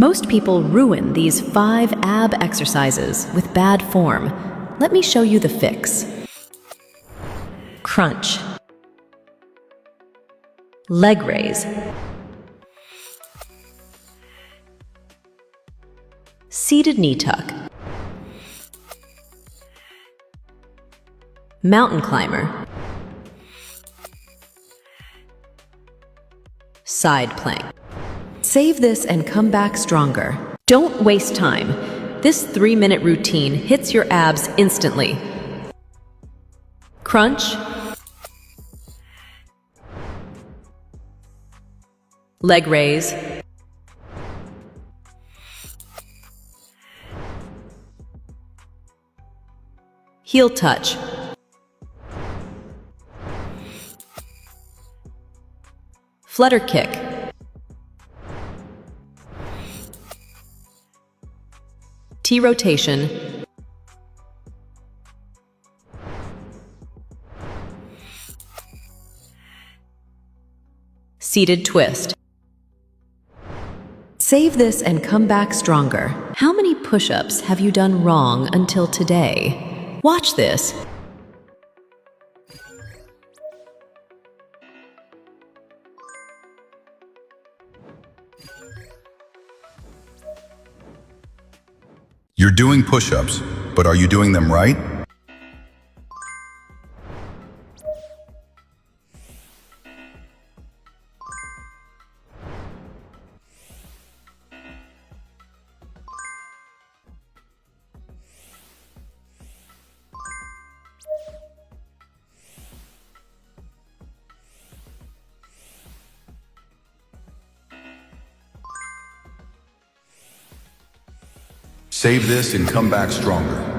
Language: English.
Most people ruin these 5 ab exercises with bad form. Let me show you the fix. Crunch. Leg raise. Seated knee tuck. Mountain climber. Side plank. Save this and come back stronger. Don't waste time. This 3-minute routine hits your abs instantly. Crunch. Leg raise. Heel touch. Flutter kick. T-rotation. Seated twist. Save this and come back stronger. How many push-ups have you done wrong until today? Watch this. You're doing push-ups, but are you doing them right? Save this and come back stronger.